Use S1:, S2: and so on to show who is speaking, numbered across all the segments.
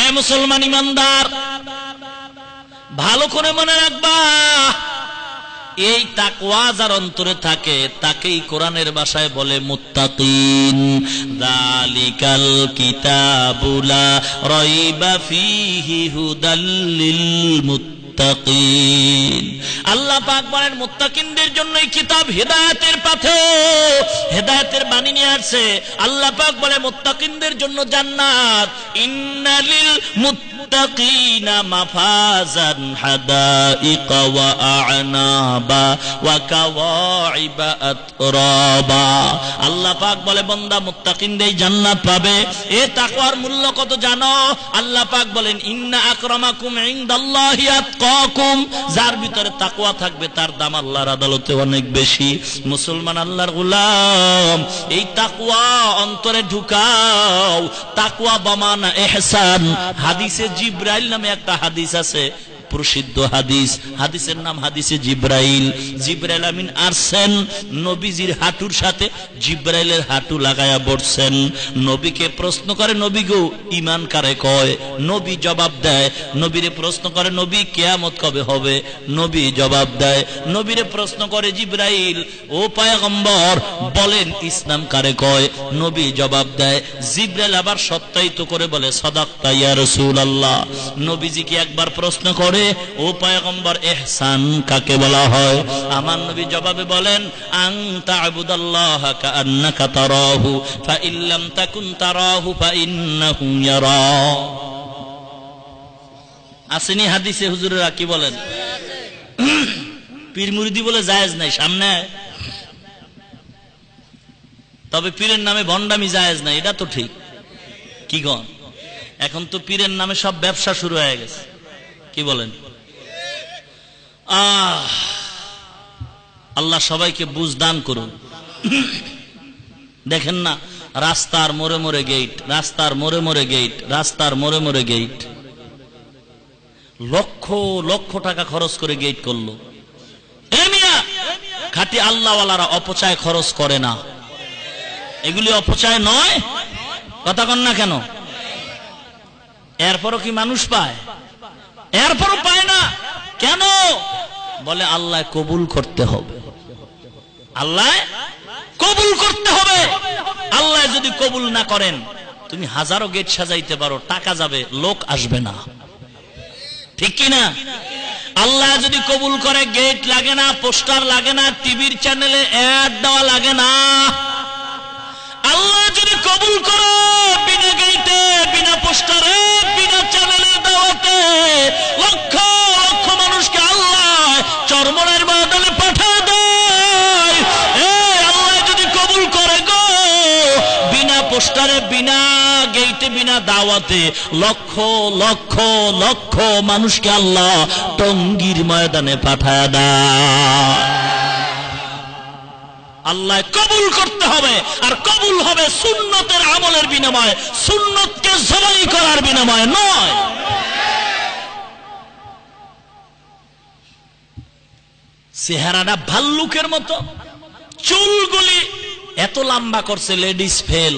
S1: এ মুসলমান ইমানদার, ভালো করে মনে রাখবা, এই তাকওয়া যার অন্তরে থাকে তাকেই কোরআনের ভাষায় বলে মুত্তাকিন। যালিকাল কিতাবু লা রাইবা ফীহি হুদাল লিল মুত্তাকিন। আল্লাহ পাক বলেন মুত্তাকিনদের জন্য এই কিতাব হেদায়েতের পথে, হেদায়েতের বাণী নিয়ে আসছে। আল্লাহ পাক বলে মুত্তাকিনদের জন্য জান্নাত। ইন্নালিল মুত্তাকিনা মাফাজান হাদাইকা ওয়া আ'নাবা ওয়া কাওয়াইবা আতরাবা। আল্লাহ পাক বলে বান্দা মুত্তাকিনদের জান্নাত পাবে। এ তাকওয়ার মূল্য কত জানো? আল্লাহ পাক বলেন ইন্না আকরামাকুম ইনদাল্লাহি আতকাকুম। যার ভিতরে তাকওয়া থাকবে তার দাম আল্লাহর আদালতে অনেক বেশি। মুসলমান আল্লাহর গোলাম, এই তাকওয়া অন্তরে ঢুকাও। তাকওয়া বামানা ইহসান। হাদিসে জিব্রাইল নামে একটা হাদিস আছে, প্রসিদ্ধ হাদিস। হাদিসের নাম হাদিসে জিব্রাইল। জিব্রাইল আমিন আসছেন, নবীজির হাঁটুর সাথে জিব্রাইলের হাঁটু লাগায়া বসছেন। নবীকে প্রশ্ন করে, নবী গো ঈমান কারে কয়? নবী জবাব দেয়। নবীরে প্রশ্ন করে, নবী কিয়ামত কবে হবে? নবী জবাব দেয়। নবীরে প্রশ্ন করে জিব্রাইল, ও পয়গম্বর বলেন ইসলাম কারে কয়? নবী জবাব দেয়। জিব্রাইল আবার সত্যায়িত করে বলে সাদাকতা ইয়া রাসূলুল্লাহ। নবীজিকে একবার প্রশ্ন করে, ও পয়গম্বর ইহসান কাকে বলা হয়? আমার নবী জবাবে বলেন আন তা'বুদাল্লাহা কাআন্নাকা তারাহু ফাইন লাম তাকুন তারাহু ফাইন্নাহু ইয়ারা। আসেনি হাদিসে? হুজুরেরা কি বলেন? পীর মুরিদি বলে জায়েজ নাই সামনে, তবে পীরের নামে ভণ্ডামি জায়েজ নাই, এটা তো ঠিক। কি গণ, এখন তো পীরের নামে সব ব্যবসা শুরু হয়ে গেছে। কি বলেন? আল্লাহ সবাইকে বুঝ দান করুন। দেখেন না, রাস্তার মোড়ে মোড়ে গেট, রাস্তার মোড়ে মোড়ে গেট, রাস্তার মোড়ে মোড়ে গেট। লক্ষ লক্ষ টাকা খরচ করে গেট করলো। এ মিয়া, খাঁটি আল্লাহওয়ালারা অপচয় খরচ করে না। এগুলি অপচয় নয়, কথা কন না কেন? এরপরও কি মানুষ পায়? এরপরও পায় না কেন? বলে আল্লাহ কবুল করতে হবে, আল্লাহ কবুল করতে হবে। আল্লাহ যদি কবুল না করেন, তুমি হাজারো গেট সাজাইতে পারো, টাকা যাবে, লোক আসবে না। ঠিক কিনা? আল্লাহ যদি কবুল করে, গেট লাগে না, পোস্টার লাগে না, টিভির চ্যানেলে অ্যাড দেওয়া লাগে না। আল্লাহ যদি কবুল করে, বিনা গেটে, বিনা পোস্টারে, বিনা চ্যানেলে দেওয়াতে লক্ষ লক্ষ মানুষকে আল্লাহ চরমনের ময়দানে পাঠিয়ে দেয়। আল্লাহ যদি কবুল করে গো, বিনা পোস্টারে, বিনা গেটে, বিনা দাওয়াতে লক্ষ লক্ষ লক্ষ মানুষকে আল্লাহ টঙ্গীর ময়দানে পাঠিয়ে দেয়। আল্লাহ কবুল করতে হবে, আর কবুল হবে সুন্নতের আমলের বিনিময়ে, সুন্নতকে জবাই করার বিনিময়ে নয়। চেহারাটা ভাল্লুকের মতো, চুলগুলি এত লম্বা করছে, লেডিস ফেল।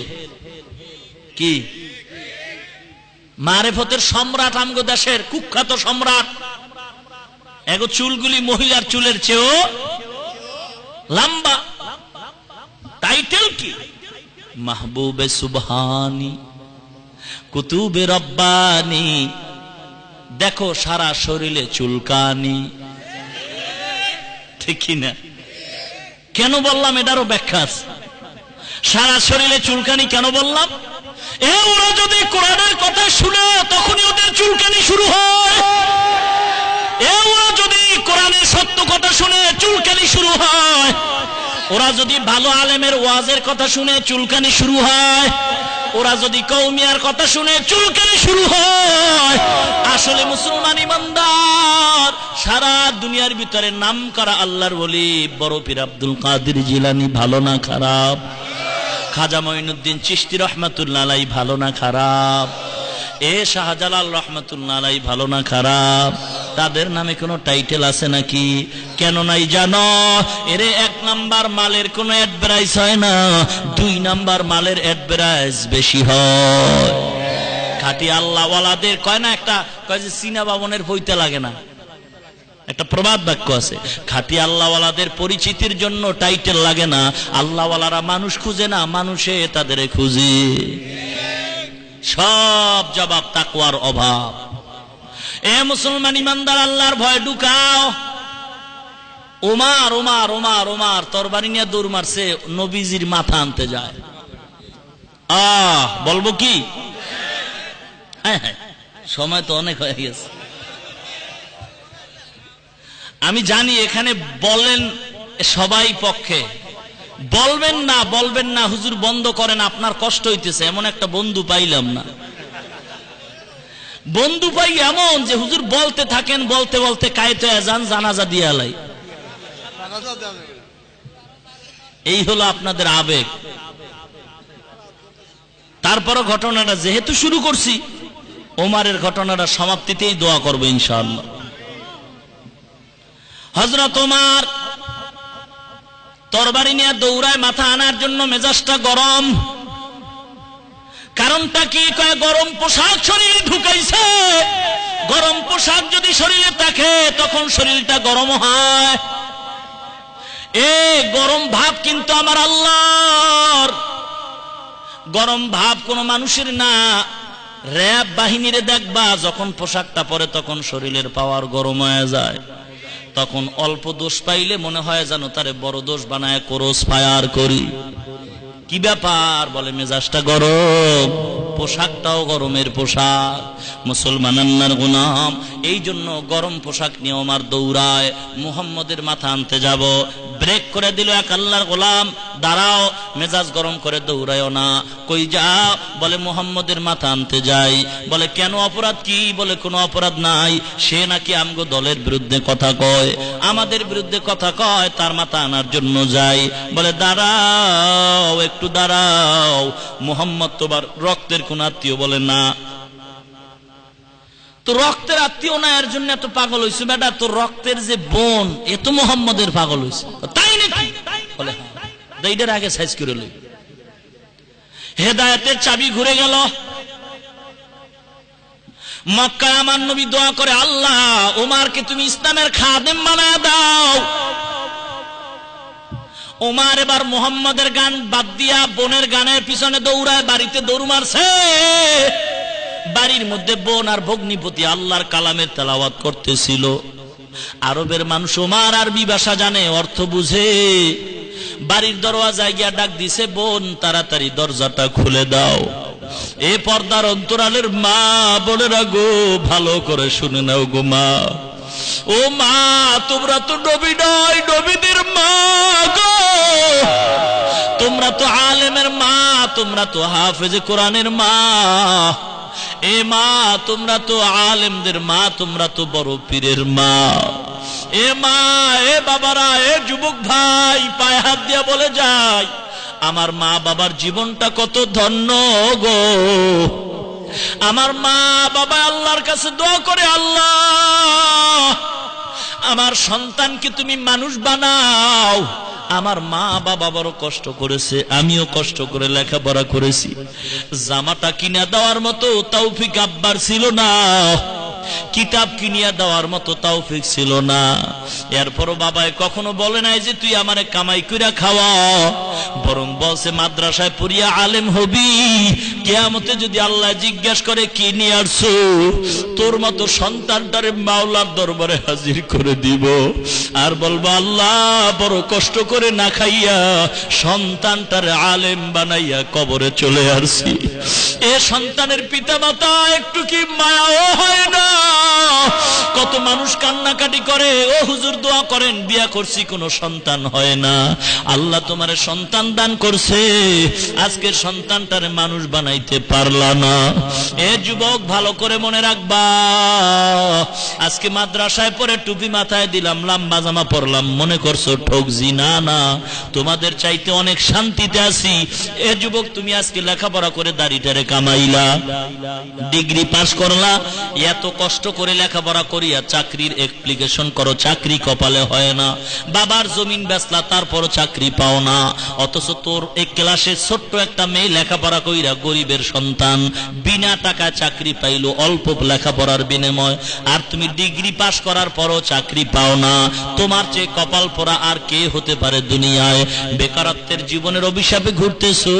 S1: কি মারেফতের সম্রাট, আমগো দেশের কুখ্যাত সম্রাট, এগো চুলগুলি মহিলার চুলের চেয়েও লম্বা। টাইটেল কি? মাহবুবে সুবহানি, কুতুবে রব্বানি। দেখো সারা শরীরে চুলকানি। ঠিক না? কেন বললাম এটারও ব্যাখ্যা আছে। সারা শরীরে চুলকানি কেন বললাম? ওরা যদি কোরআনের কথা শুনে তখনই ওদের চুলকানি শুরু হয়। ওরা যদি কোরআনের সত্য কথা শুনে চুলকানি শুরু হয়। ওরা যদি ভালো আলেমের ওয়াজের কথা শুনে চুলকানি শুরু হয়। ওরা যদি কওমিয়ার কথা শুনে চুলকানি শুরু হয়। আসলে মুসলমান ইমানদার সারা দুনিয়ার ভিতরে নাম করা আল্লাহর ওলি বড় পীর আব্দুল কাদের জিলানী ভালো না খারাপ? খাজা মঈনুদ্দিন চিশতি রহমাতুল্লাহ আলাইহি ভালো না খারাপ? শাহজালাল রহমাতুল্লাহ আলাইহি ভালো না খারাপ? তাদের নামে কোনো টাইটেল আছে নাকি? কেন নাই জানো? এরে এক নাম্বার মালের কোনো অ্যাডভার্টাইজ হয় না, দুই নাম্বার মালের অ্যাডভার্টাইজ বেশি হয়। খাঁটি আল্লাহওয়ালাদের কয় না, একটা কয় যে চীনা বাবনের বইতে লাগে না, একটা প্রবাদ বাক্য আছে, খাঁটি আল্লাহওয়ালাদের পরিচিতির জন্য টাইটেল লাগে না। আল্লাহওয়ালারা মানুষ খুঁজে না, মানুষে তাদের খুঁজে। সব জবাব তাকওয়ার অভাব। এ মুসলমান ইমানদার, আল্লাহর ভয় ঢুকাও। ওমার ওমার ওমার ওমার তরবারি নিয়ে দৌড় মারছে, নবীজির মাথা আনতে যায়। বলবো কি? হ্যাঁ হ্যাঁ, সময় তো অনেক হয়ে গেছে। আমি জানি এখানে বলেন সবাই পক্ষে, বলবেন না হুজুর বন্ধ করেন, আপনার কষ্ট হইতেছে। এমন একটা বন্ধু পাইলাম না। বন্ধু পাই এমন যে হুজুর বলতে থাকেন, বলতে বলতে কায়েতে আজান জানাজা দিয়ে আলাই। এই হলো আপনাদের আবেগ। তারপরও ঘটনাটা যেহেতু শুরু করছি, ওমারের ঘটনাটা সমাপ্তিতেই দোয়া করবো ইনশাআল্লাহ। হযরত ওমর তরবারি নিয়ে দৌড়ায় মাথা আনার জন্য, মেজাজটা গরম। কারণটা কি? কয় গরম পোশাক শরীরে ঢুকাইছে। গরম পোশাক যদি শরীরে থাকে তখন শরীরটা গরম হয়। গরম ভাব কিন্তু আমার আল্লাহর। গরম ভাব কোন মানুষের না। র‍্যাব বাহিনীরে দেখবা, যখন পোশাকটা পরে তখন শরীরের পাওয়ার গরম হয়ে যায়। তখন অল্প দোষ পাইলে মনে হয় যেন তারে বড় দোষ বানায় ক্রস ফায়ার করি। কি ব্যাপার? বলে মেজাজটা গরম, পোশাকটাও গরমের পোশাক। মুসলমান আল্লাহর গোলাম, এই জন্য গরম পোশাক নিয়ে ওমর দৌড়ায়। মুহাম্মদের মাথা আনতে যাব, ব্রেক করে দিল এক আল্লাহর গোলাম, দাঁড়াও, মেজাজ গরম করে দৌড়ায়ও না। কই যাও? বলে মুহাম্মদের মাথা আনতে যাই। বলে কেন, অপরাধ কি? বলে কোনো অপরাধ নাই, সে নাকি আমগো দলের বিরুদ্ধে কথা কয়, আমাদের বিরুদ্ধে কথা কয়, তার মাথা আনার জন্য যাই। বলে দাঁড়াও, একটু দাঁড়াও, মুহাম্মদ তোমার রক্তের কোন আত্মীয়? বলে না। তো রক্তের আত্মীয় না, এর জন্য এত পাগল হইছে? বেটা, তোর রক্তের যে বোন, এ তো মুহাম্মদের পাগল হইছে। তাই নাকি? বলে হ্যাঁ। এইটার আগে সাইজ করে লই। হেদায়েতের চাবি ঘুরে গেল। মক্কায় আমার নবী দোয়া করে, আল্লাহ ওমরকে তুমি ইসলামের খাদেম বানায় দাও। ওমর এবার মুহাম্মদের গান বাদ দিয়া বোনের গানের পিছনে দৌড়ায়, বাড়িতে দৌড় মারছে। বাড়ির মধ্যে বোন আর ভগ্নিপতি আল্লাহর কালামের তেলাওয়াত করতেছিল। আরবের মানুষ ওমর আরবি ভাষা জানে, অর্থ বুঝে। বাড়ির দরওয়াজায় গিয়া ডাক দিছে, বোন তাড়াতাড়ি দরজাটা খুলে দাও। এ পর্দার অন্তরালের মা বোনেরা গো, ভালো করে শুনে নাও গো মা। ও মা, তোমরা তো নবী নয়, নবীদের মা গো। তোমরা তো আলেমের মা, তোমরা তো হাফেজে কোরআনের মা। এ মা, তোমরা তো আলেমদের মা, তোমরা তো বড় পীরের মা। এ মা, এ বাবারা, এ যুবক ভাই, পায়ে হাত দিয়া বলে যায়, আমার মা বাবার জীবনটা কত ধন্য গো। আমার মা বাবা আল্লাহর কাছে দোয়া করে, আল্লাহ আমার সন্তানকে তুমি মানুষ বানাও। আমার মা বাবা বড় কষ্ট করেছে, আমিও কষ্ট করে লেখাপড়া করেছি। জামাটা কিনে দেওয়ার মতো তৌফিক আব্বার ছিল না, কিতাব কিনিয়া দেওয়ার মতো তৌফিক ছিল না। এরপরও বাবাই কখনো বলে নাই যে তুই আমারে কামাই কইরা খাওয়া, বরং বলছে মাদ্রাসায় পড়িয়া আলেম হবি। কিয়ামতে যদি আল্লাহ জিজ্ঞাসা করে কি নিয়ে আসছো, তোর মতো সন্তানটারে মাওলার দরবারে হাজির করে দিব, আর বলবো আল্লাহ বড় কষ্ট করে না খাইয়া সন্তানটারে আলেম বানাইয়া কবরে চলে আসছি। এ সন্তানের পিতা মাতা একটু কি মায়াও হয় না? কত মানুষ কান্নাকাটি করে, ও হুজুর দোয়া করেন, বিয়া করছি কোনো সন্তান হয় না। আল্লাহ তোমারে সন্তান দান করছে, আজকের সন্তানটারে মানুষ বানাইতে পারলা না। এ যুবক ভালো করে মনে রাখবা, আজকে মাদ্রাসায় পড়ে টুপি মাথায় দিলাম, লম্বা জামা পরলাম, মনে করছো ঠকজি? না না, তোমাদের চাইতে অনেক শান্তিতে আছি। এ যুবক, তুমি আজকে লেখাপড়া করে দাড়িটারে কামাইলা, ডিগ্রি পাস করলা, এত কষ্ট করে লেখাপড়া করিয়া চাকরির অ্যাপ্লিকেশন করো, চাকরি কপালে হয় না। বাবার জমিন বেচলা, তারপরও চাকরি পাও না। অথচ তোর এক ক্লাসে ছোট্ট একটা মেয়ে লেখাপড়া কইরা, গরিবের সন্তান, বিনা টাকায় চাকরি পাইলো, অল্প লেখাপড়ার বিনিময়। আর তুমি ডিগ্রি পাশ করার পরও চাকরি পাও না। তোমার চেয়ে কপাল পোড়া আর কে হতে পারে দুনিয়ায়? বেকারত্বের জীবনের অভিশাপে ঘুরতেছো।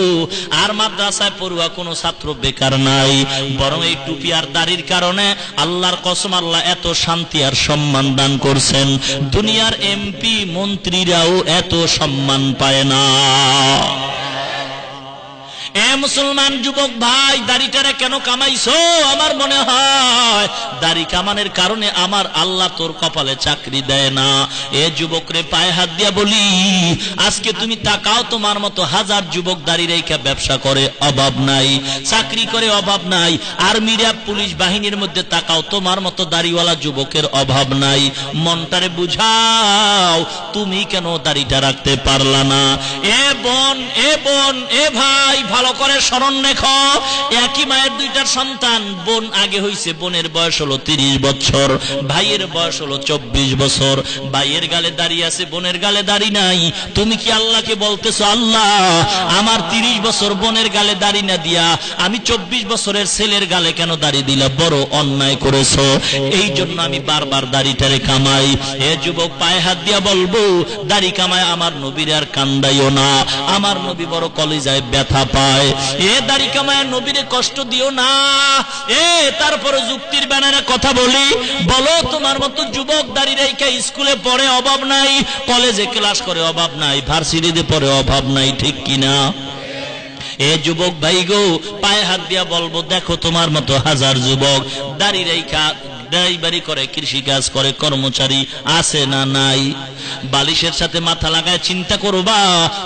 S1: আর মাদ্রাসায় পড়ুয়া কোনো ছাত্র বেকার নাই, বরং এই টুপি আর দাড়ির কারণে আল্লাহর কসম, আল্লাহ এত শান্তি আর সম্মান দান করছেন, দুনিয়ার এমপি মন্ত্রীরাও এত সম্মান পায় না। এ মুসলমান যুবক ভাই, দাড়িটারে কেন কামাইছো? আমার মনে হয় দাড়ি কামানের কারণে আমার আল্লাহ তোর কপালে চাকরি দেয় না। এ যুবক রে, পায়ে হাত দিয়া বলি, আজকে তুমি তাকাও, তোমার মতো হাজার যুবক দাড়ি রেখা ব্যবসা করে, অভাব নাই, চাকরি করে, অভাব নাই। আর্মি র্যাব পুলিশ বাহিনীর মধ্যে তাকাও, তোমার মতো দাড়িওয়ালা যুবকের অভাব নাই। মনটারে বুঝাও, তুমি কেন দাড়িটা রাখতে পারলা না? এ বোন, এ বোন, এ ভাই, ভালো করে স্মরণ রেখো, একই মায়ের দুইটা সন্তান। বোন আগে হইছে, বোনের বয়স হলো 30 বছর, ভাইয়ের বয়স হলো 24 বছর। ভাইয়ের গালে দাড়ি আছে, বোনের গালে দাড়ি নাই। তুমি কি আল্লাহকে বলতেছো, আল্লাহ আমার 30 বছর বোনের গালে দাড়ি না দিয়া আমি 24 বছরের ছেলের গালে কেন দাড়ি দিলা? বড় অন্যায় করেছো, এই জন্য আমি বারবার দাড়িটারে কামাই। এ যুবক, পায়ে হাত দিয়া বলবো, দাড়ি কামায় আমার নবীর আর কান্দাইও না। আমার নবী বড় কলিজায় ব্যথা পায়। এ দাড়ি কামায় নবীরে কষ্ট দিও না। তারপরে যুক্তির ব্যানারে কথা বলি, বলো তোমার মতো যুবক দাড়ি রেখা স্কুলে পড়ে, অভাব নাই, কলেজে ক্লাস করে, অভাব নাই, ভার্সিটিতে পড়ে, অভাব নাই, ঠিক কিনা? এ যুবক ভাই গো, পায়ে হাত দিয়া বলবো, দেখো তোমার মতো হাজার যুবক দাড়ি রেখা ড্রাইভারি করে, কৃষিকাজ করে, কর্মচারী আছে না নাই? বালিশের সাথে মাথা লাগায় চিন্তা করবা,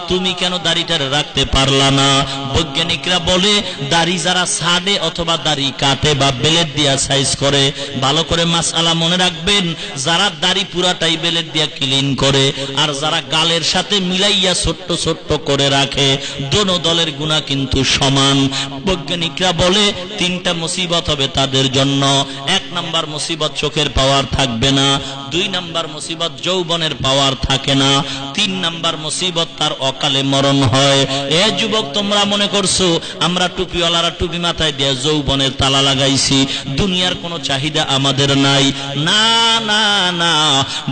S1: তুমি কেন দাড়িটা রাখতে পারলা না? বৈজ্ঞানিকরা বলে, দাড়ি যারা ছাড়ে অথবা দাড়ি কাটে বা বেলেট দিয়া সাইজ করে, ভালো করে মাসআলা মনে রাখবেন, যারা দাড়ি পুরাটাই বেলেট দিয়া ক্লিন করে আর যারা গালের সাথে মিলাইয়া ছোট্ট ছোট্ট করে রাখে, দোনো দলের গুনাহ কিন্তু সমান। বৈজ্ঞানিকরা বলে, 3টা মুসিবত হবে তাদের জন্য। 1 নাম্বার মুসিবত, চোখের পাওয়ার থাকবে না। 2 নাম্বার মুসিবত, যৌবনের পাওয়ার থাকে না। 3 নাম্বার মুসিবত, তার অকালে মরণ হয়। এ যুবক, তোমরা মনে করছো আমরা টুপিওয়ালারা টুপি মাথায় দিয়ে যৌবনের তালা লাগাইছি, দুনিয়ার কোনো চাহিদা আমাদের নাই? না না না,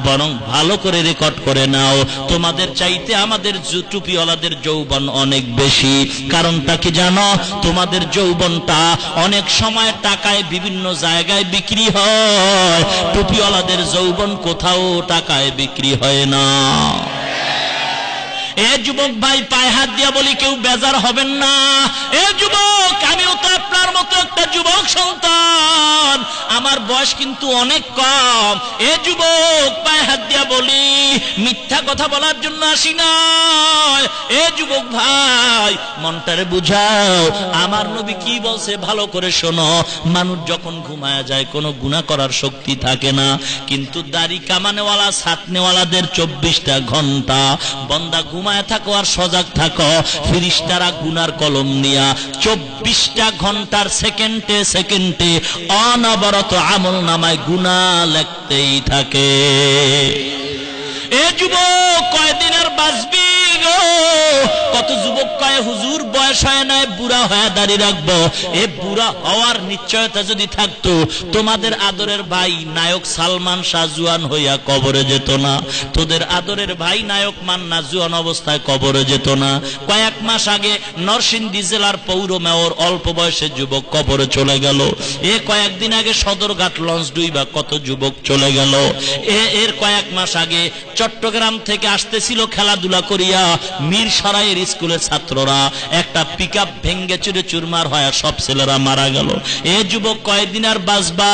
S1: বরং ভালো করে রেকর্ড করে নাও, তোমাদের চাইতে আমাদের টুপিওয়ালাদের যৌবন অনেক বেশি। কারণটা কি জানো? তোমাদের যৌবনটা অনেক সময় টাকায় বিভিন্ন জায়গায় বিক্রি হয়, টুপিওয়ালাদের যৌবন কোথাও টাকায় বিক্রি হয় না। এ যুবক ভাই, পায়ে হাত দিয়া বলি, কেউ বেজার হবেন না। এ যুবক, আমিও তো আপনার মতো একটা যুবক সন্তান, আমার বয়স কিন্তু অনেক কম। এ যুবক, পায়ে হাত দিয়া বলি, মিথ্যা কথা বলার জন্য আসি নাই। এ যুবক ভাই, মনটারে বুঝাও, আমার নবী কি বলছে ভালো করে শোনো। মানুষ যখন ঘুমায় যায়, কোনো গুনাহ করার শক্তি থাকে না, কিন্তু দাড়ি কামানেওয়ালা ছাটনেওয়ালাদের 24টা ঘন্টা। বন্দা ঘুমায় থাকো আর সজাগ থাকো, ফেরেশতারা গুনার কলম নিয়া 24টা ঘন্টার সেকেন্ডে সেকেন্ডে অনবরত আমল নামায় গুনাহ লিখতেই থাকে। এ যুবক, কয়দিন আর বাঁচবি গো? কত যুবক কয়, হুজুর বয়স হয় না, বুড়া হয়ে দাড়ি রাখবো। এ বুড়া হওয়ার নিশ্চয়তা যদি থাকতো, তোমাদের আদরের ভাই নায়ক সালমান শাহ জুয়ান হইয়া কবরে যেত না, তোদের আদরের ভাই নায়ক মান্না জুয়ান অবস্থায় কবরে যেত না। কয়েক মাস আগে নরসিংদী জেলার পৌর মেয়র অল্প বয়সের যুবক কবরে চলে গেল। এ কয়েকদিন আগে সদরঘাট লঞ্চ ডুইবা কত যুবক চলে গেল। এর কয়েক মাস আগে চট্টগ্রাম থেকে আসতেছিল খেলাধুলা করিয়া, মিরসরাইয়ের স্কুলের ছাত্ররা একটা পিকআপ ভেঙ্গে চুরে চুরমার হয়, সব ছেলেরা মারা গেল। এ যুবক, কয়দিন আর বাঁচবা?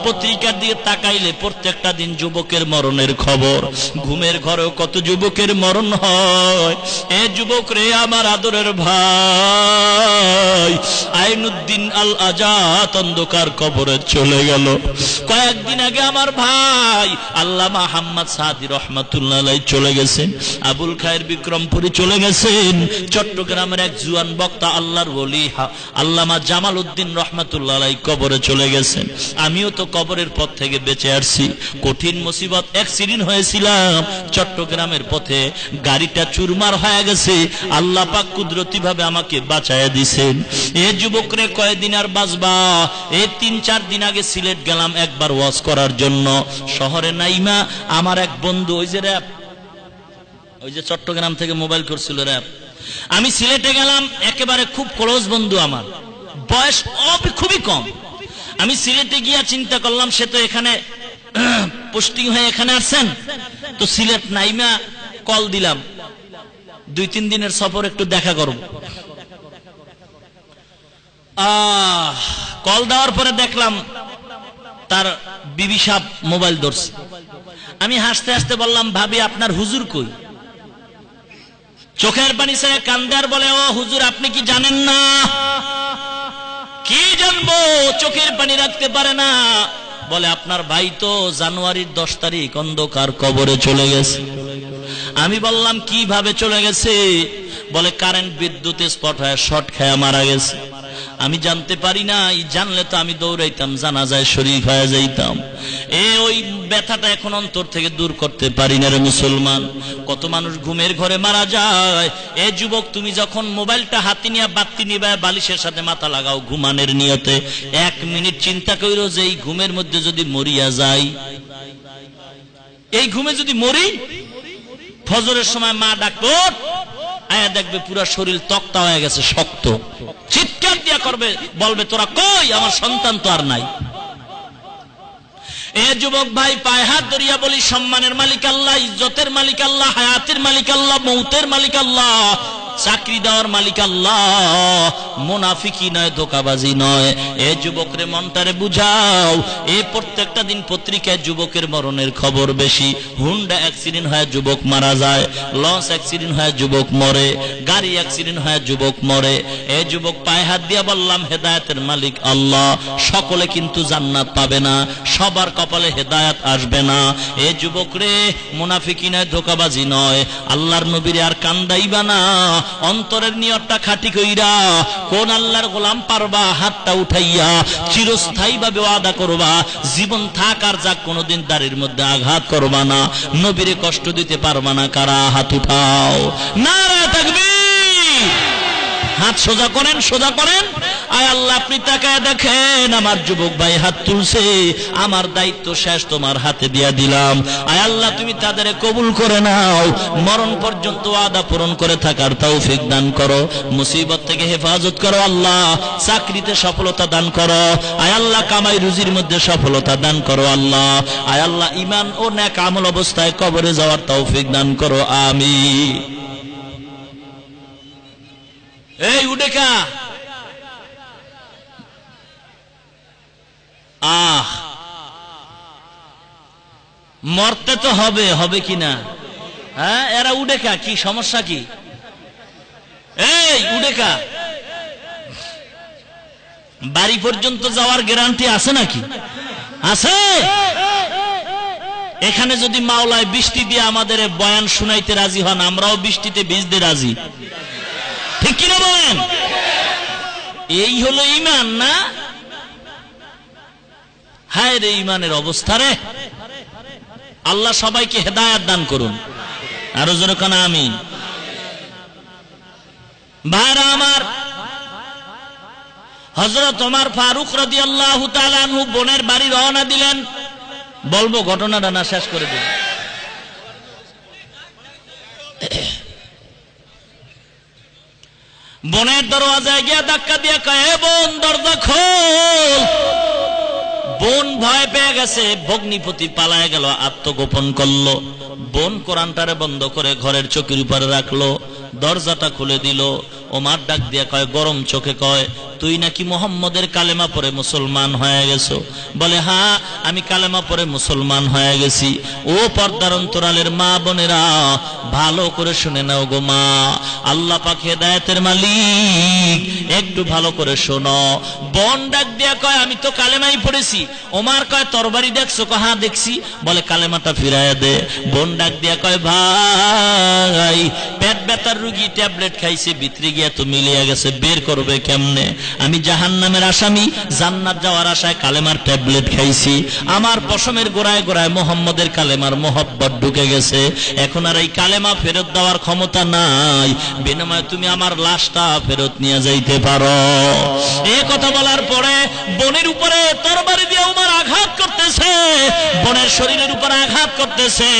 S1: পত্রিকার দিকে তাকাইলে প্রত্যেকটা দিন যুবকের মরণের খবর। ঘুমের ঘরেও কত যুবকের মরণ হয়। এ যুবক রে, আমার আদরের ভাই, আই আইনুদ্দিন আল আজাদ অন্ধকার কবরে চলে গেল। কয়েকদিন আগে আমার ভাই আল্লামা আহমদ সাদি রহমাতুল্লাহ আলাইহি চলে গেছেন, আবুল খায়ের বিক্রমপুরী চলে গেছেন, চট্টগ্রামের এক জুয়ান বক্তা আল্লাহর ওলি আল্লামা জামাল উদ্দিন রহমাতুল্লাহ আলাইহি কবরে চলে গেছেন। আমিও তো কবরের পথ থেকে বেঁচে আসছি। কঠিন মুসিবত, অ্যাক্সিডেন্ট হয়েছিলাম চট্টগ্রামের পথে, গাড়িটা চুরমার হয়ে গেছে, আল্লাহ পাক কুদরতি ভাবে আমাকে বাঁচায়া দিছেন। এ যুবকরে কয়দিন আর বাঁচবা? এই 3-4 দিন আগে সিলেট গেলাম একবার ওয়াজ করার জন্য। শহরে নাইমা আমার এক বন্ধু, ওই যে চট্টগ্রাম থেকে মোবাইল করছিল র‍্যাপ, আমি সিলেটে গেলাম, একেবারে খুব ক্লোজ বন্ধু আমার, বয়স খুবই কম। আমি সিলেটে গিয়া চিন্তা করলাম সে তো এখানে পোস্টিং হয়ে এখানে আসছেন, তো সিলেট নাইমা কল দিলাম, 2-3 দিনের সফর, একটু দেখা করব। কল দেওয়ার পরে দেখলাম তার বিবি সাহেব মোবাইল ধরছে। আমি হাসতে হাসতে বললাম, ভাবি আপনার হুজুর কই? চোখের পানি ছেড়ে কান্দে আর বলে, ও হুজুর আপনি কি জানেন না? কি জানবো, চোখের পানি রাখতে পারে না। বলে আপনার ভাই তো জানুয়ারির 10 তারিখ অন্ধকার কবরে চলে গেছে। আমি বললাম কিভাবে চলে গেছে? বলে কারেন্ট বিদ্যুতে স্পট হয়ে শর্ট খেয়ে মারা গেছে। আমি জানতে পারি না, জানলে তো আমি দৌড়াইতাম, জানাজায় শরীফ হয়ে যাইতাম। ওই ব্যথাটা এখন অন্তর থেকে দূর করতে পারি না রে মুসলমান। কত মানুষ ঘুমের ঘরে মারা যায়। এ যুবক, তুমি যখন মোবাইলটা হাতে নিয়ে বাতি নিবায় বালিশের সাথে মাথা লাগাও ঘুমানোর নিয়তে, 1 মিনিট চিন্তা করো যে এই ঘুমের মধ্যে যদি মরিয়া যাই, এই ঘুমে যদি মরি, ফজরের সময় মা ডাকবো, আয়া দেখবে পুরা শরীর তক্তা হয়ে গেছে, শক্ত, চিৎকার দিয়া করবে, বলবে তোরা কই, আমার সন্তান তো আর নাই। এ যুবক ভাই, পায়ে হাত ধরিয়া বলি, সম্মানের মালিক আল্লাহ, ইজ্জতের মালিক আল্লাহ, হায়াতের মালিক আল্লাহ, মৌতের মালিক আল্লাহ, চাকরি দেওয়ার মালিক আল্লাহ। মুনাফিকি নয়, ধোঁকাবাজি নয়। এ যুবকরে মনটারে বুঝাও। এই প্রত্যেকটা দিন পত্রিকায় যুবকের মরণের খবর বেশি। হুন্ডা অ্যাক্সিডেন্ট হয় যুবক মারা যায়, লঞ্চ অ্যাক্সিডেন্ট হয় যুবক মরে, গাড়ি অ্যাক্সিডেন্ট হয় যুবক মরে। এ যুবক, পায়ে হাত দিয়া বললাম, হেদায়েতের মালিক আল্লাহ। সকলে কিন্তু জান্নাত পাবে না, সবার কপালে হেদায়েত আসবে না। এ যুবক রে, মুনাফিকি নয়, ধোঁকাবাজি নয়। আল্লাহর নবীরে আর কান্দাইবা না, অন্তরের নিয়তটা খাঁটি কইরা কোন আল্লাহর গোলাম পারবা, হাতটা উঠাইয়া চিরস্থায়ী ভাবে ওয়াদা করবা, জীবন থাক আর যাক কোনোদিন দাড়ির মধ্যে আঘাত করবা না, নবীরে কষ্ট দিতে পারবা না। কারা? হাত উঠাও, নারে তাকবীর। হাত সোজা করেন, সোজা করেন। আয় আল্লাহ, আপনি তাকায় দেখেন, আমার যুবক ভাই হাত তুলছে, আমার দায়িত্ব শেষ, তোমার হাতে দিয়া দিলাম। আয় আল্লাহ, তুমি তাদের কবুল করে নাও, মরণ পর্যন্ত ওয়াদা পূরণ করে থাকার তৌফিক দান করো, মুসিবত থেকে হেফাজত করো আল্লাহ, চাকরিতে সফলতা দান করো আয় আল্লাহ, কামাই রুজির মধ্যে সফলতা দান করো আল্লাহ। আয় আল্লাহ, ঈমান ও নেক আমল অবস্থায় কবরে যাওয়ার তৌফিক দান করো, আমিন। এই উডেকা, মরতে তো হবে, হবে কিনা? হ্যাঁ, এরা উডেকা, কি সমস্যা কি? এই উডেকা, বাড়ি পর্যন্ত যাওয়ার গ্যারান্টি আছে নাকি? আছে। এখানে যদি মাওলায় বৃষ্টি দিয়ে আমাদের বয়ান শুনাইতে রাজি হন, আমরাও বৃষ্টিতে ভিজতে রাজি, ঠিক কিনা বলেন? এই হলো ঈমান না? হায় রে ঈমানের অবস্থা রে। আল্লাহ সবাইকে হেদায়েত দান করুন, আরো জোরে কানা আমিন। ভাইরা আমার, হযরত ওমর ফারুক রাদিয়াল্লাহু তাআলা আনহু বোনের বাড়ি রওনা দিলেন। বলবো ঘটনাটা না শেষ করে দেব? বোনের দরওয়াজায় গিয়া ধাক্কা দিয়ে কয়, বোন দরজা খোল। বোন ভয় পেয়ে গেছে, ভগ্নিপতি পালায় গেল, আত্মগোপন করলো। বোন কোরআনটারে বন্ধ করে ঘরের চৌকির উপরে রাখলো, দরজাটা খুলে দিল। ওমর ডাক দিয়ে কয়, গরম চোখে কয়, তুই নাকি মুহাম্মদের কালেমা পড়ে মুসলমান হয়ে গেছো? বলে হ্যাঁ, আমি কালেমা পড়ে মুসলমান হয়ে গেছি। ও পর্দার অন্তরালের মা বোনেরা, ভালো করে শুনে নাও গো মা, আল্লাহ পাক হেদায়েতের মালিক, একটু ভালো করে শোনো। বোন ডাক দিয়া কয় আমি তো কালেমাই পড়েছি। ওমর কয় তরবারি দেখছো? কয় হ্যাঁ দেখছি। বলে কালেমাটা ফিরাইয়া দে। বোন ডাক দিয়া কয় ভাই, পেট ব্যথার রোগী ট্যাবলেট খাইছে, ভিতরে গিয়া তো মিলিয়ে গেছে, বের করবে কেমনে? আমি জাহান্নামের আসামি, জান্নাত যাওয়ার আশায় কালেমার ট্যাবলেট খাইছি। আমার পশমের গোড়ায় গোড়ায় মুহাম্মদের কালেমার মোহব্বত ঢুকে গেছে। এখন আর এই কালেমা ফেরত দেওয়ার ক্ষমতা নাই, বিনিময়ে তুমি আমার লাশটা ফেরত নিয়ে যাইতে পারো। এই কথা বলার পরে বোনের উপরে তরবারি দিয়ে ওমর আঘাত করতেছে, বোনের শরীরের উপর আঘাত করতেছে,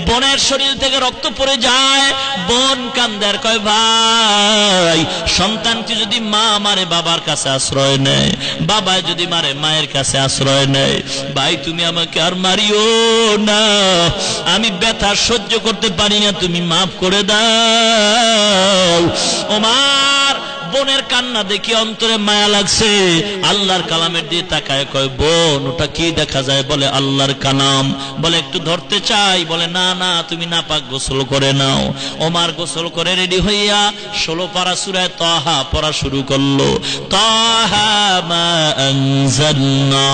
S1: বোনের শরীর থেকে রক্ত পড়ে যায়। বোন কান্দে আর কয় ভাই, সন্তানকে যদি মা মারে বাবার কাছে আশ্রয় নেয়, বাবা যদি মারে মায়ের কাছে আশ্রয় নেয়, ভাই তুমি আমাকে আর মারিও না, আমি ব্যথা সহ্য করতে পারি না, তুমি মাফ করে দাও। ওমর বোনের কান্না দেখি অন্তরে মায়া লাগছে, আল্লাহর কালামের দিয়ে তাকায় কয় বোন ওটা কি দেখা যায়? বলে আল্লাহর কালাম। বলে একটু ধরতে চাই। বলে না না, তুমি নাপাক গোসল করে নাও। ওমর গোসল করে রেডি হইয়া 16 পারা সূরা তাহা পড়া শুরু করলো। তাহা মা আনজালনা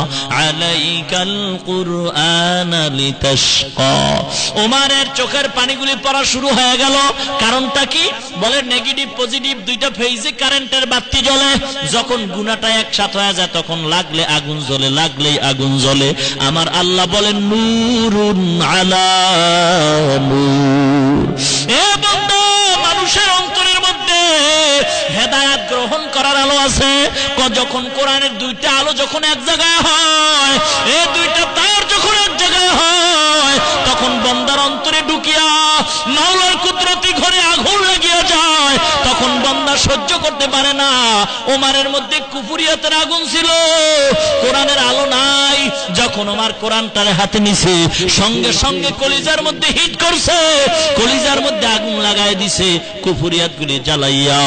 S1: আলাইকাল কুরআনা লিতাশকা। ওমরের চোখের পানিগুলি পড়া শুরু হয়ে গেল। কারণটা কি? বলে নেগেটিভ পজিটিভ দুইটা ফেজে কারেন্টের বাতি জ্বলে, যখন গুনাহটা একসাথে হয়ে যায় তখন লাগলে আগুন জ্বলে, লাগলেই আগুন জ্বলে। আমার আল্লাহ বলেন নূরুন আলা নূর। এ বান্দা, মানুষের অন্তরের মধ্যে হেদায়েত গ্রহণ করার আলো আছে। যখন কোরআনের দুইটা আলো যখন এক জায়গায় হয়, এই দুইটা তার যখন এক জায়গায় হয়, তখন বান্দার অন্তরে ঢুকিয়া মাওলার কুদরতি ঘরে আগুন লাগিয়ে যায়। তখন বান্দা সহ্য করতে পারে না। ওমরের মধ্যে কুফরিয়াতের আগুন ছিল, কোরআনের আলো নাই। যখন ওমর কোরআনটারে হাতে নিছে, সঙ্গে সঙ্গে কলিজার মধ্যে হিট করছে, কলিজার মধ্যে আগুন লাগায় দিছে কুফরিয়াতগুলি জ্বালাইয়া।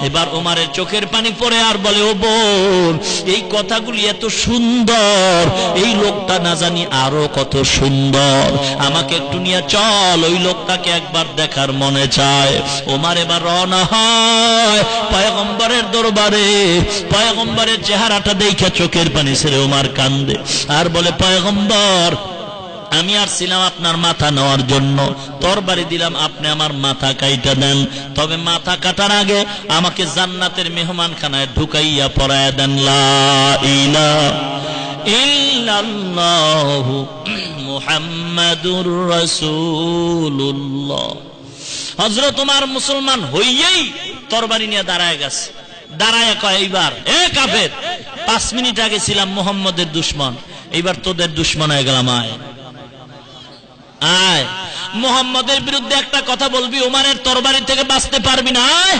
S1: এবার ওমরের চোখের পানি পড়ে আর বলে ও বোন, এই কথাগুলি এত সুন্দর, এই লোকটা না জানি আরো কত সুন্দর, আমাকে একটু নিয়ে চল, ওই লোকটাকে একবার দেখার মনে চায়। ওমর এবার রওনা হয় পয়গম্বরের দরবারে। পয়গম্বরের চেহারাটা দেখে চোখের পানি ছেড়ে ওমর কান্দে আর বলে পয়গম্বর, আমি আর ছিলাম আপনার মাথা নেওয়ার জন্য, তরবারি দিলাম, আপনি আমার মাথা কাইটা দেন, তবে মাথা কাটার আগে আমাকে জান্নাতের মেহমানখানায় ঢুকাইয়া পড়ায় দেন লা ইলাহা ইল্লাল্লাহু মুহাম্মাদুর রাসূলুল্লাহ। হযরত ওমর মুসলমান হইয়েই তরবারি নিয়ে দাঁড়ায় গেছে। দাঁড়ায় কয় এইবার এ কাফের, 5 মিনিট আগে ছিলাম মুহাম্মদের দুশমন, এইবার তোদের দুশমন হয়ে গেলাম, আয় আয়, মুহাম্মদের বিরুদ্ধে একটা কথা বলবি, ওমরের তরবারি থেকে বাঁচতে পারবি না, আয়।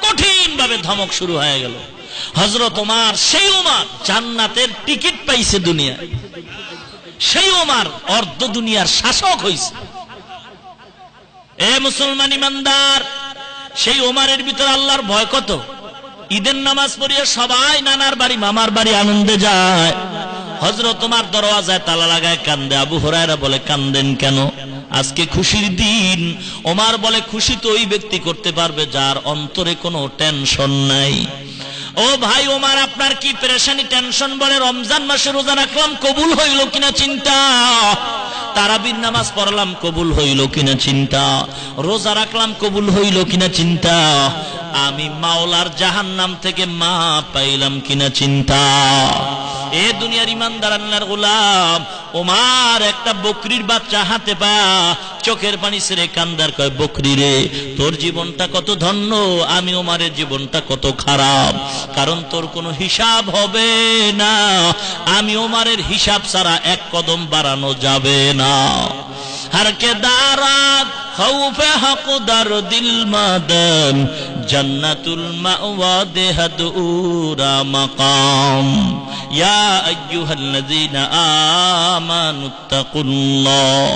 S1: কঠিন ভাবে ধমক শুরু হয়ে গেল। হযরত ওমর, সেই ওমর জান্নাতের টিকিট পাইছে দুনিয়ায়, সেই ওমর অর্ধ দুনিয়ার শাসক হইছে। এ মুসলমান ইমানদার, সেই ওমরের ভিতর আল্লাহর ভয় কত। ঈদের নামাজ পড়িয়ে সবাই নানার বাড়ি মামার বাড়ি আনন্দে যায়। হযরত ওমর দরওয়াজায় তালা লাগায় কান্দে। আবু হুরায়রা বলে কান্দেন কেন? আজকে খুশির দিন। ওমর বলে খুশি তো ওই ব্যক্তি করতে পারবে যার অন্তরে কোনো টেনশন নাই। ও ভাই ওমর, আপনার কি পেরেশানি, টেনশন? বলে রমজান মাসে রোজা রাখলাম, কবুল হইল কিনা চিন্তা। তারাবির নামাজ পড়লাম, কবুল হইল কিনা চিন্তা। রোজা রাখলাম, কবুল হইল কিনা চিন্তা। আমি মাওলার জাহান্নাম থেকে মা পাইলাম কিনা চিন্তা। এ দুনিয়ার ইমানদার আল্লাহর গোলাম ওমর একটা বকরির বাচ্চা হাতে পায়া চোখের পানি ছেড়ে কান্দার কয়, বকরি রে, তোর জীবনটা কত ধন্য, আমি ওমরের জীবনটা কত খারাপ। কারণ তোর কোনো হিসাব হবে না, আমি ওমরের হিসাব ছাড়া এক কদম বাড়ানো যাবে না। হার কে দারাত খৌফে হক দার দিল মাদান জান্নাতুল মাওয়া দেহাদুরা মাকাম ইয়া আইয়ুহাল্লাযীনা আমানুত্তাকুল্লাহ।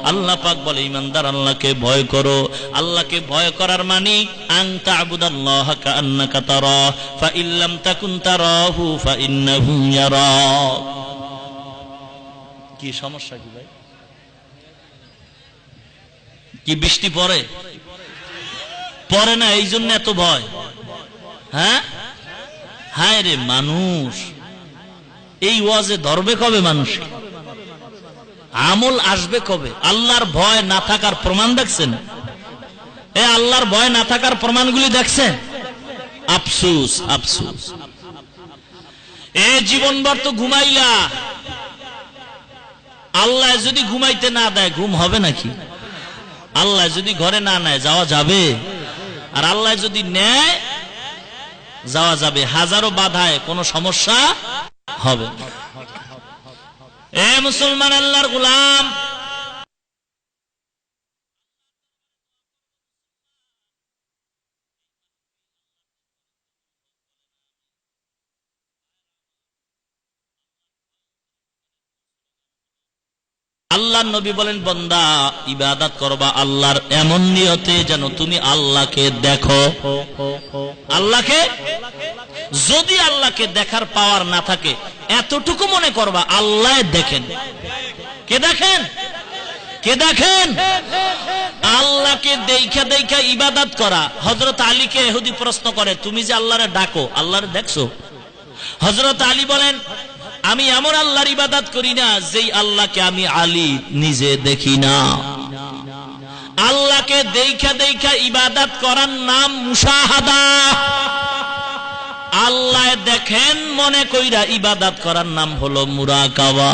S1: আল্লাহ পাক বলে ঈমানদার আল্লাহকে ভয় করো। আল্লাহকে ভয় করার মানে আন তা'বুদাল্লাহা কাআন্নাকা তারাহু ফা ইল্লাম তাকুন তারাহু ফা ইন্নাহু ইয়ারাক। কি সমস্যা কি ভাই? কি বৃষ্টি পড়ে? পড়ে না, এই জন্য এত ভয়? হ্যাঁ হায় রে মানুষ, এই ওয়াজে ধরবে কবে মানুষ? আমল আসবে কবে? আল্লাহর ভয় না থাকার প্রমাণ দেখছেন? আল্লাহর ভয় না থাকার প্রমাণগুলি দেখছেন? আফসোস আফসোস। জীবনভর তো ঘুমাইলা, আল্লাহ যদি ঘুমাইতে না দেয় ঘুম হবে নাকি? আল্লাহ যদি ঘরে না নেয় যাওয়া যাবে? আর আল্লাহ যদি নেয় যাওয়া যাবে। হাজারো বাধায় কোনো সমস্যা হবে। মুসলমান আল্লাহর গোলাম, আল্লাহর নবী বলেন বান্দা ইবাদত করবা আল্লাহর এমন নিয়তে যেন তুমি আল্লাহকে দেখো। আল্লাহকে যদি আল্লাহকে দেখার পাওয়ার না থাকে এতটুকু মনে করবা আল্লাহ দেখেন। কে দেখেন? কে দেখেন? আল্লাহকে দেখা দেখা ইবাদত করা। হযরত আলীকে ইহুদি প্রশ্ন করে তুমি যে আল্লাহরে ডাকো আল্লাহরে দেখছো? হযরত আলী বলেন আমি এমন আল্লাহর ইবাদত করি না যেই আল্লাহকে আমি আলী নিজে দেখি না। আল্লাহকে দেখা দেখা ইবাদত করার নাম মুশাহাদা। আল্লাহ দেখেন মনে কইরা ইবাদত করার নাম হলো মুরাকাবা।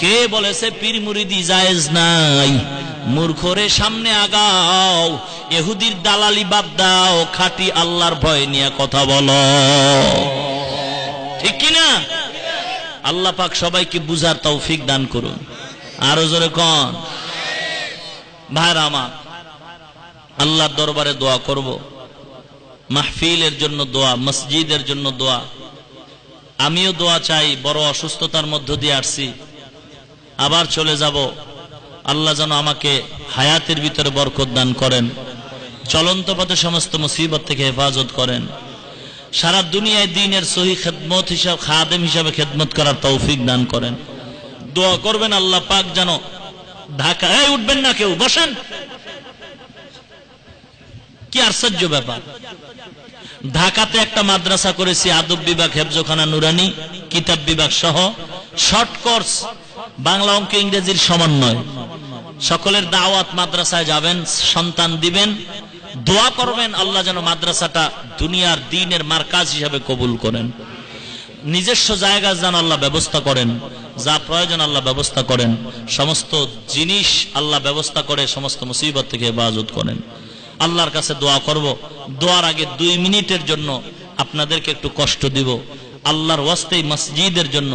S1: কে বলেছে পীর মুরিদি জায়েজ নাই? মূর্খরে সামনে আগাও, ইহুদির দালালি বাদ দাও, খাঁটি আল্লাহর ভয় নিয়ে কথা বলো। ঠিক কি না? আল্লাহ পাক সবাইকে বুঝার তৌফিক দান করুন। আরো জোরে কোন ভাইরা আমার, আল্লাহর দরবারে দোয়া করব। মাহফিলের জন্য দোয়া, মসজিদের জন্য দোয়া। আমিও দোয়া চাই। বড় অসুস্থতার মধ্য দিয়ে আসছি, আবার চলে যাব। আল্লাহ যেন আমাকে হায়াতের ভিতরে বরকত দান করেন, চলন্ত পথে সমস্ত মুসিবত থেকে হেফাজত করেন, সারা দুনিয়ায় দ্বীনের সহি খেদমত হিসাবে খাদেম হিসাবে খেদমত করার তৌফিক দান করেন। দোয়া করবেন আল্লাহ পাক যেন ঢাকা, উঠবেন না কেউ, বসেন। কি আশ্চর্য ব্যাপার, ঢাকাতে একটা মাদ্রাসা করেছি, আদব বিভাগ, হেফজখানা নুরানি, কিতাব বিভাগ সহ শর্ট কোর্স, বাংলা অঙ্ক ইংরেজির সমন্বয়। সকলের দাওয়াত, মাদ্রাসায় যাবেন, সন্তান দিবেন, দোয়া করবেন আল্লাহ যেন মাদ্রাসাটা দুনিয়ার দ্বীনের মার্কাজ হিসাবে কবুল করেন। নিজস্ব জায়গা যেন আল্লাহ ব্যবস্থা করেন, যা প্রয়োজন আল্লাহ ব্যবস্থা করেন, সমস্ত জিনিস আল্লাহ ব্যবস্থা করে সমস্ত মুসিবত থেকে হেফাজত করেন। আল্লাহর কাছে দোয়া করব। দোয়ার আগে 2 মিনিটের জন্য আপনাদেরকে একটু কষ্ট দিব। আল্লাহর ওয়াস্তে মসজিদের জন্য